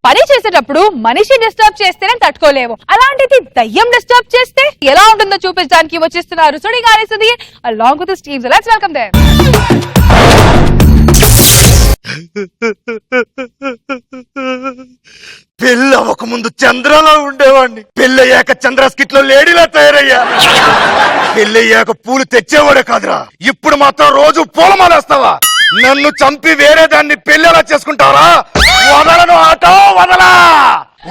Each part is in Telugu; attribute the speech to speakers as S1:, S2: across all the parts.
S1: పని చేసేటప్పుడు మనిషి డిస్టర్బ్ చేస్తేనే తట్టుకోలేము, అలాంటిది దయ్యం డిస్టర్బ్ చేస్తే ఎలా ఉంటుందో చూపించడానికి వచ్చేస్తున్నారు Sudigali Sudheer along with his team. So let's welcome them.
S2: పెళ్ళి అవ్వక ముందు చంద్రలో ఉండేవాడిని, పెళ్ళయ్యాక చంద్ర స్కిట్ లో లేడీలా తయారయ్యా. పెళ్ళయ్యాక పూలు తెచ్చేవాడే కాదురా, ఇప్పుడు మాత్రం రోజు పూలమాలేస్తావా? నన్ను చంపి వేరే దాన్ని పెళ్ళేలా చేసుకుంటావరా? వదలను ఆటో, వదలా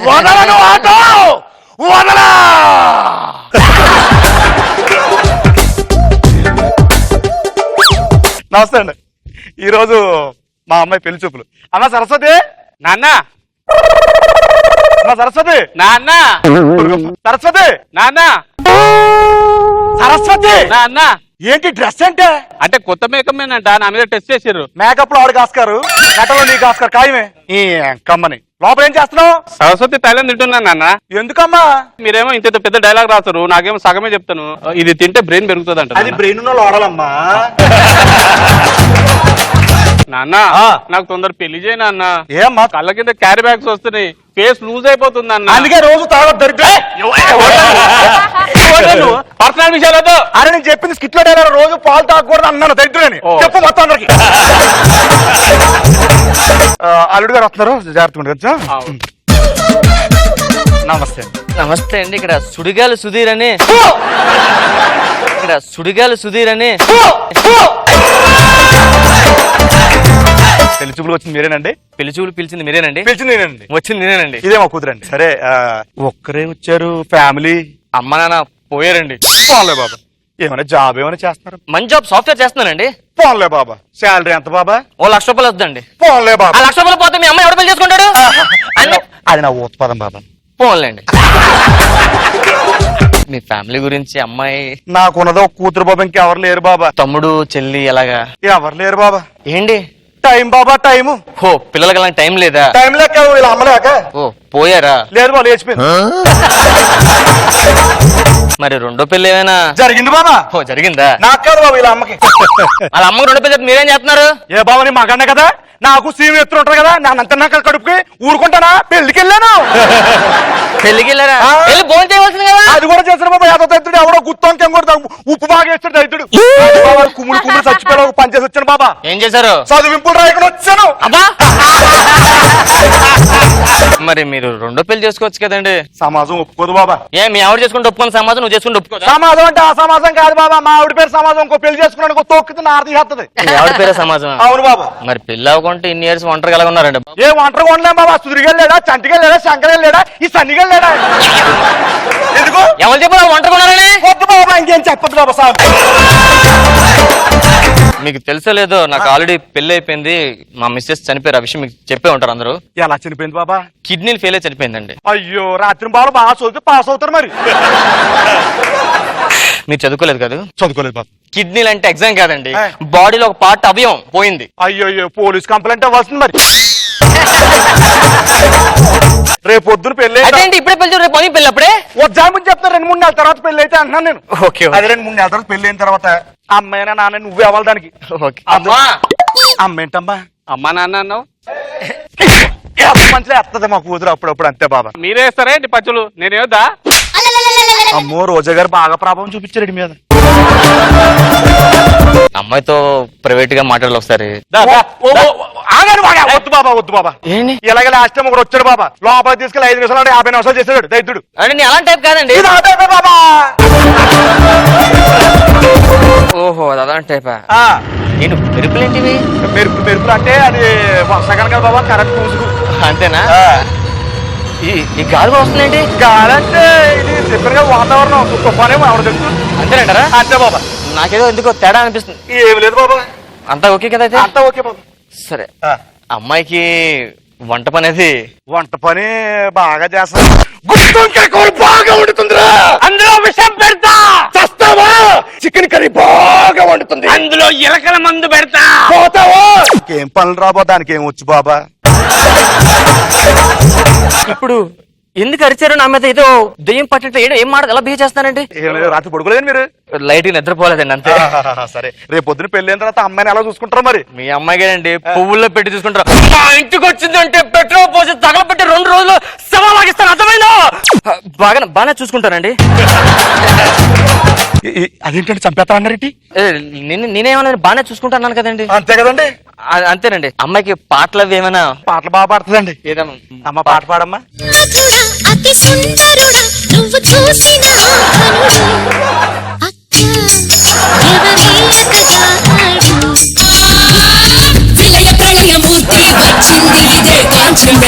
S2: వదలను ఆటో, వదలా. నమస్తే అండి. ఈరోజు మా అమ్మాయి పెళ్లి చూపులు. అన్న సరస్వతి,
S3: నాన్న
S2: సరస్వతి,
S3: నాన్న
S2: సరస్వతి,
S3: నాన్న
S2: సరస్వతి.
S3: నాన్న
S2: ఏంటి డ్రెస్ అంటే?
S3: అంటే కొత్త మేకప్ మేనంట, నా మీద టెస్ట్ చేసారు.
S2: మేకప్ లో ఆవిడకి ఆస్కారు, నటలో నీకు ఆస్కారు ఖాయమే. ఈ కమ్మని లోపల ఏం చేస్తున్నావు?
S3: సరస్వతి తైలం తింటున్నాను నాన్న.
S2: ఎందుకమ్మా?
S3: మీరేమో ఇంత పెద్ద డైలాగ్ రాస్తారు, నాకేమో సగమే చెప్తాను. ఇది తింటే బ్రెయిన్ పెరుగుతుంది అంట.
S2: అది బ్రెయిన్ ఉన్న లోడలమ్మా.
S3: నాన్న నాకు తొందర పెళ్లి చేయి నాన్న.
S2: ఏమ్మా?
S3: కళ్ళ కింద క్యారీ బ్యాగ్స్ వస్తున్నాయి, ఫేస్ లూజ్ అయిపోతుంది అన్న.
S2: అందుకే రోజు తాగొద్దు దరిద్రం.
S3: పర్సనల్ విషయాలతో.
S2: అరే నేను చెప్పింది స్కిట్ లో డైలాగ్, రోజు పాలు తాగకూడదు అన్నాను దరిద్రులని. చెప్పు మొత్తం అందరికి. అల్లుడు గారు వస్తున్నారు, జాగ్రత్తగా. నమస్తే.
S4: నమస్తే అండి. ఇక్కడ సుడిగాలి సుధీర్ అని
S2: పెళ్లి చూపులు వచ్చింది మీరేనండి?
S4: పెళ్లి చూపులు పిలిచింది మీరేనండి?
S2: పిలిచింది నేనండి.
S4: వచ్చింది నేనేనండి.
S2: ఇదే మా కూతురండి. సరే ఒక్కరే వచ్చారు? ఫ్యామిలీ?
S4: అమ్మ నాన్న పోయారండి.
S2: పోన్లే బాబా. ఏమైనా జాబ్ ఏమైనా చేస్తున్నారు?
S4: మంచి జాబ్ సాఫ్ట్వేర్ చేస్తున్నానండి.
S2: పోన్లే బాబా. శాలరీ ఎంత బాబా?
S4: ₹1,00,000 వద్దండి.
S2: పోన్లే బాబా.
S4: ₹1,00,000 పోతే మీ అమ్మ ఎవడ పెళ్లి చేసుకుంటాడు?
S2: అది నా ఉత్పాదం బాబా.
S4: పోన్లేండి. మీ ఫ్యామిలీ గురించి అమ్మాయి?
S2: నాకున్నదో కూతురు బాబా, ఇంకెవరు లేరు బాబా.
S4: తమ్ముడు చెల్లి ఎలాగా?
S2: ఎవరు లేరు బాబా.
S4: ఏంటి
S2: టైం బాబా, టైము.
S4: ఓ పిల్లలకి అలాంటి టైం లేదా?
S2: టైం లెక్క వీళ్ళ అమ్మలేక.
S4: ఓ పోయారా?
S2: లేదు బాబు, లేచిపోయింది.
S4: మరి రెండో పెళ్లి ఏమైనా
S2: జరిగింది బాబా.
S4: ఓ జరిగిందా?
S2: నాకు కాదు బాబు, వీళ్ళ అమ్మకి.
S4: వాళ్ళ అమ్మకి రెండో పెళ్లి మీరేం చేస్తున్నారు?
S2: ఏ బాబు, నీ మగన్న కదా, నాకు సీఎం ఎత్తులు ఉంటారు కదా, నాన్నంత నాకు కడుపుకి ఊరుకుంటానా? పెళ్లికి వెళ్ళాను.
S4: పెళ్లికి వెళ్ళారా? వెళ్ళి భోజనం చేయవలసింది కదా.
S2: అది కూడా చేసిన బాబా. ఏదో దైతుడు ఎవడో గుత్తం కూడా ఉప్పు బాగా వేస్తాడు దైతుడు. కుమ్ముడు కుమ్ముడు చచ్చిపోయాడు, పని చేసి వచ్చాను బాబా.
S4: ఏం చేశారు?
S2: చదివింపులు రాయకుండా వచ్చాను.
S4: అబ్బా మరి మీరు రెండో పెళ్లి చేసుకోవచ్చు కదండి.
S2: సమాజం ఒప్పుకోదు బాబా.
S4: మీ ఆవిడ చేసుకుంటే ఒప్పుకొని సమాజం నువ్వు చేసుకుంటే ఒప్పుకో.
S2: సమాజం అంటే ఆ సమాజం కాదు బాబా. మా ఆవిడ పేరు సమాజం. ఇంకో పెళ్లి చేసుకున్నాడు తోక్కితే నారది చేస్తుంది.
S4: ఆవిడ పేరే సమాజం?
S2: అవును బాబా.
S4: మరి పెళ్లి అవ్వకుంటే ఇన్ని ఇయర్స్ ఒంటరిగా ఎలా ఉన్నారండి?
S2: ఏ ఒంటరిగా ఉండలేం బాబా. సుదిరిగెళ్ళాడా, చంటిగెళ్ళాడా, శంకరెళ్ళాడా, ఈ సన్నిగెళ్ళాడా? ఎందుకు?
S4: ఎవరు చెప్పారు ఒంటరిగా ఉన్నారని?
S2: వద్దు బాబా, ఇంకేం చెప్పదు బాబా. సార్
S4: మీకు తెలుసో లేదో, నాకు ఆల్రెడీ పెళ్లి అయిపోయింది. మా మిస్సెస్ చనిపోయారు. ఆ విషయం మీకు చెప్పే ఉంటారు అందరూ.
S2: ఎలా చనిపోయింది బాబా?
S4: కిడ్నీలు ఫెయిల్ అయి చనిపోయిందండి.
S2: అయ్యో, రాత్రి బాబు బాగా చదివితే పాస్ అవుతారు. మరి
S4: మీరు చదువుకోలేదు కదా?
S2: చదువుకోలేదు బాబు.
S4: కిడ్నీలు అంటే ఎగ్జామ్ కాదండి, బాడీలో ఒక పార్ట్ అవయవం పోయింది.
S2: అయ్యో, పోలీస్ కంప్లైంట్ అవ్వాల్సింది. మరి రేపు పొద్దున పెళ్లి
S4: అదేంటి ఇప్పుడే పెళ్లి? రేపు పని పెళ్లి అప్పుడే
S2: వద్దామని చెప్తాను. 2-3 నెలల తర్వాత పెళ్లి అయితే అంటున్నాను నేను.
S4: ఓకే.
S2: అది 2-3 నెలల తర్వాత పెళ్లి అయిన తర్వాత అమ్మాయినా నాన్న నువ్వే అవ్వాలి దానికి.
S4: అమ్మా
S2: అమ్మ ఏంటమ్మా?
S3: అమ్మా నాన్న అన్నావు,
S2: మంచిగా వస్తుంది మా కూతురు అప్పుడప్పుడు. అంతే బాబా.
S3: మీరే వేస్తారా ఏంటి పచ్చులు? నేనేదా?
S2: అమ్మో, రోజా గారు బాగా ప్రభావం చూపించారు మీద.
S4: అమ్మాయితో ప్రైవేట్ గా మాట్లాడాలి ఒకసారి.
S2: వద్దు బాబా, వద్దు బాబా.
S4: ఏంటి
S2: ఇలాగే లాస్ట్ టైం ఒకటి వచ్చాడు బాబా, లోపల తీసుకెళ్ళి 5 నిమిషాలు 50 నిమిషాలు చేశాడు దైత్యుడు.
S4: అంటే నేను అలాంటి టైప్ కాదండి.
S2: బాబా
S4: ఓహో, అది అలాంటి టైపా? నేను మెరుపులు ఏంటివి?
S2: మెరుపులు అంటే అది వర్షాకాలం కదా బాబా, కరెంట్ పూసుకు.
S4: అంతేనా? ఈ గాలి కూడా వస్తుందండి.
S2: గాలంటే ఇది చెప్పారుగా వాతావరణం తుఫానేమో ఎవరు తెలుసు.
S4: అంతేనంటారా?
S2: అంతే బాబా.
S4: నాకేదో ఎందుకో తేడా అనిపిస్తుంది.
S2: ఏమి లేదు బాబా,
S4: అంతా ఓకే కదా అయితే?
S2: అంతా ఓకే బాబా.
S4: సరే, అమ్మాయికి వంట పని అది?
S2: వంట పని బాగా చేస్తాను. బాగా వండుతుందిరా,
S3: అందులో విషం పెడతా.
S2: చేస్తావా? చికెన్ కర్రీ బాగా వండుతుంది,
S3: అందులో ఎలకల మందు పెడతా.
S2: పోతావా? ఏం పనులు రాబో, దానికి ఏం వచ్చు బాబా.
S4: ఇప్పుడు ఎందుకు అరిచారు నా మీద? ఏదో దెయ్యం పట్టినట్టు ఏం మాట ఎలా బిహేవ్ చేస్తానండి?
S2: రాత్రి పడుకోలేదని మీరు?
S4: లైట్ గా నిద్రపోలేదండి అంతే.
S2: సరే, రేపు పొద్దున పెళ్లి అయిన తర్వాత అమ్మాయిని ఎలా చూసుకుంటారు మరి?
S4: మీ అమ్మాయికేనండి పువ్వుల్లో పెట్టి చూసుకుంటారు. మా ఇంటికి వచ్చిందంటే పెట్రోల్ పోసి తగలబెట్టి 2 రోజులు శవాలాగిస్తాను, అర్థమైందా? బాగానే చూసుకుంటానండి.
S2: అదేంటంటే చంపేస్తా అన్నారేంటి?
S4: నేనేమన్నా బాగానే చూసుకుంటాను కదండి.
S2: అంతే కదండి.
S4: అంతేనండి. అమ్మాయికి పాటలు అవి ఏమైనా?
S2: పాటలు బాగా పాడుతుందండి.
S4: ఏదమ్మా
S2: అమ్మ పాట పాడమ్మా.
S5: అతి సుందరుడా నువ్వు చూసిన విలయ ప్రళయమూర్తి వచ్చింది ఇదే కాంచన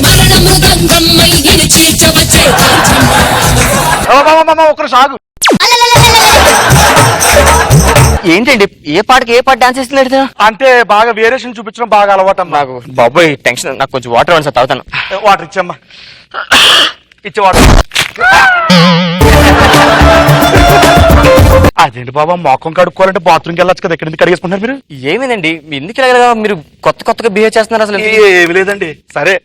S5: మరణ మృదంగం మైగిని చేర్చవచ్చే కాంచన
S2: ఒకరు సాగు.
S4: ఏంటండి ఏ పాటకి ఏ పాట డాన్స్ చేస్తున్నాడు?
S2: అంటే బాగా వేరియేషన్ చూపించడం బాగా అలవాటు అమ్మా.
S4: నాకు బాబోయ్ టెన్షన్. నాకు కొంచెం వాటర్ ఇవ్వండి సార్, తాగుతాను.
S2: వాటర్ ఇచ్చమ్మా. ఇచ్చే వాటర్. అదేంటి బాబా, మొఖం కడుక్కోవాలంటే బాత్రూమ్కి వెళ్ళొచ్చు కదా, ఇక్కడ ఎందుకు కడిగేసుకుంటారు మీరు?
S4: ఏమైందండి ఎందుకు ఇలాగా మీరు కొత్తగా బిహేవ్ చేస్తున్నారు అసలు?
S2: ఏమి లేదండి. సరే,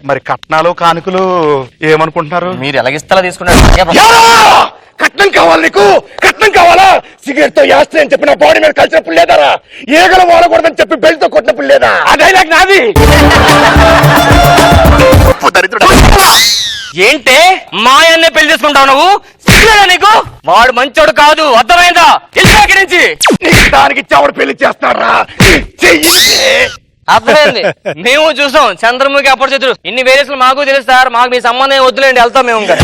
S2: మరి కట్నాలు కానుకలు ఏమనుకుంటున్నారు?
S4: మీరు ఎలాగిస్తా తీసుకున్నారు?
S2: కట్నం కావాలి నీకు? కట్నం కావాలా? సిగరెట్ తో యాస్త్రి అని చెప్పి నా బాడీ మీద కలిసినప్పుడు లేదారా? ఏగలు వాడకూడదని చెప్పి బెల్ట్ తో కొట్టినప్పుడు లేదా? అదే నాకు నాది.
S4: ఏంటే మాయన్నే పెళ్లి చేసుకుంటావు నువ్వు? సిగ్గులేదా నీకు? వాడు మంచోడు కాదు, అర్థమైందా? ఇక్కడి నుంచి
S2: దానికి చెవుడు పెళ్లి చేస్తారా?
S4: అర్థమైంది. మేము చూసాం చంద్రముఖి అప్పుడు చేతులు. ఇన్ని వేరేసులు మాకు తెలుసు సార్. మాకు మీ సంబంధం వద్దులేండి, వెళ్తాం మేము. ఇంకా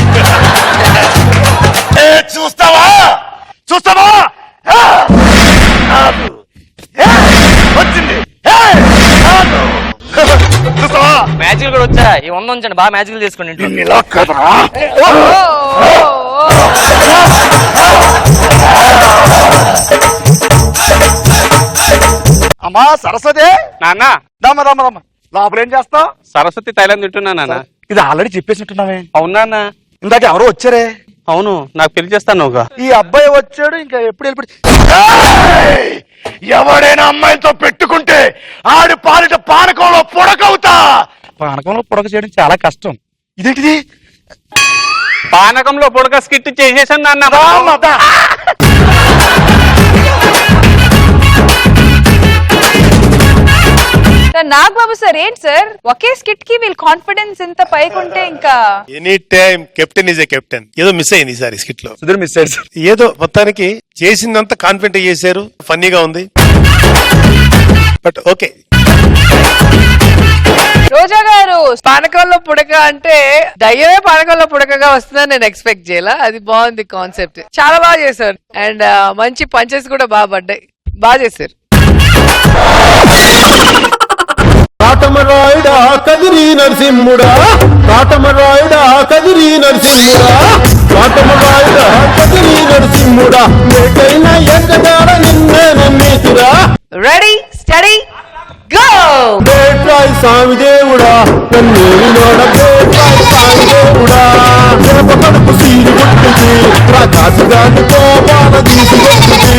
S2: చూస్తావా? చూస్తావా? వచ్చింది. చూస్తావా?
S4: మ్యాజిక్లు కూడా వచ్చా? ఈ 100 ఉంచండి, బాగా మ్యాజిక్లు తీసుకోండి.
S2: ఇలా కదరా? అమ్మా సరస్వతి,
S3: నాన్న
S2: దమ్మ దమ్మ దమ్మ లోపల ఏం చేస్తావు?
S3: సరస్వతి తైలం తింటున్నా నాన్న.
S2: ఇది ఆల్రెడీ చెప్పేసినట్టున్నావే.
S3: అవునా అన్న?
S2: ఇందాక ఎవరో వచ్చారే.
S3: అవును, నాకు పెళ్లి చేస్తాను.
S2: ఈ అబ్బాయి వచ్చాడు, ఇంకా ఎప్పుడు వెళ్ళిపోయి. ఎవడైనా అమ్మాయిలతో పెట్టుకుంటే ఆడి పాలిట పానకంలో పొడకవుతా. పానకంలో పొడక చేయడం చాలా కష్టం. ఇదేంటిది?
S3: పానకంలో పొడక స్కిట్ చేసేసాను నాన్న.
S1: నాగబాబు సార్, ఏంటి సార్ ఒకే స్కిట్ కి వీళ్ళు కాన్ఫిడెన్స్ ఇంత పైకుంటే ఇంకా
S6: any time captain is a captain. ఏదో మిస్ అయింది ఈసారి స్కిట్ లో.
S2: సుధీర్ మిస్ అయ్యాడు సార్.
S6: ఏదో మొత్తానికి చేసిందంతా కాన్ఫిడెంట్ చేశారు, ఫన్నీగా ఉంది. But okay.
S1: రోజా గారు,
S7: పానకంలో పుడక అంటే దయ్యమే పానకంలో పుడకగా వస్తుందని నేను ఎక్స్పెక్ట్ చేయాల. అది బాగుంది కాన్సెప్ట్, చాలా బాగా చేశారు. అండ్ మంచి పంచెస్ కూడా బాగా పడ్డాయి, బాగా చేశారు.
S8: కాటమరాయుడా కదిరి నరసింహుడా, కాటమరాయుడా కదిరి నరసింహుడా, కాటమరాయుడా కదిరి నరసింహుడా, ఏకైనా ఎక్కడాడ నిన్నే నమ్మేతురా.
S7: Ready steady go.
S8: బేట్రాయ్ స్వామి దేవుడా కన్నేరులోడ, బేట్రాయ్ స్వామి దేవుడా చేప కడుపు సీరు కొట్టుది, ప్రకాశగాని కోపాల తీసుకొట్టుది.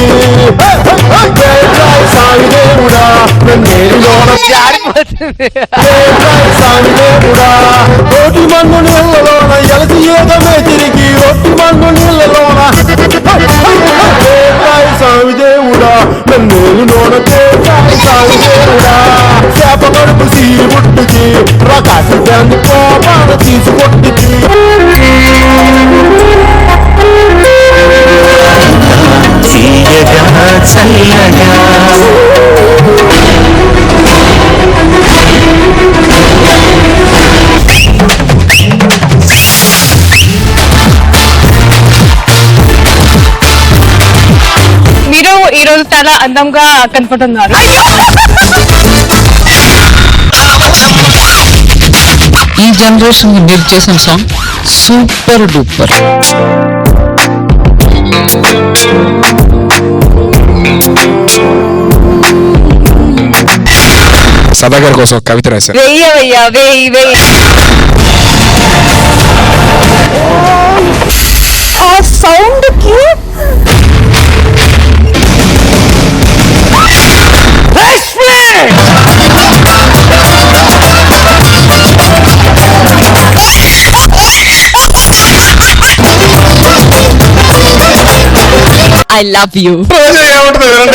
S8: బేట్రాయ్ స్వామి దేవుడా కన్నేరులోడ, స్వామి దేవుడా కోటి మన్ను నీళ్ళలోన ఎలసి ఏదమే తిరిగి ఒట్టి మన్ను నీళ్ళలోన. స్వామి దేవుడా నన్నేరులోన, స్వామి దేవుడా చేప కడుపు సీరు పుట్టుకి, ప్రకాశగాన్ని కోపాల తీసుకొట్టుకి.
S1: మీరు ఈ రోజు చాలా అందంగా కనపడుతున్నారు.
S9: ఈ జనరేషన్ మీరు చేసిన సాంగ్ సూపర్ డూపర్.
S10: సదాగర్ కోసం ఒక కవిత రాశారు.
S7: వెయ్యవయ్యా వెయ్యి వెయ్యి.
S1: ఆ సౌండ్ కి
S9: ఐ లవ్ యూ.
S6: రోజా ఏమంటుందో వినండి.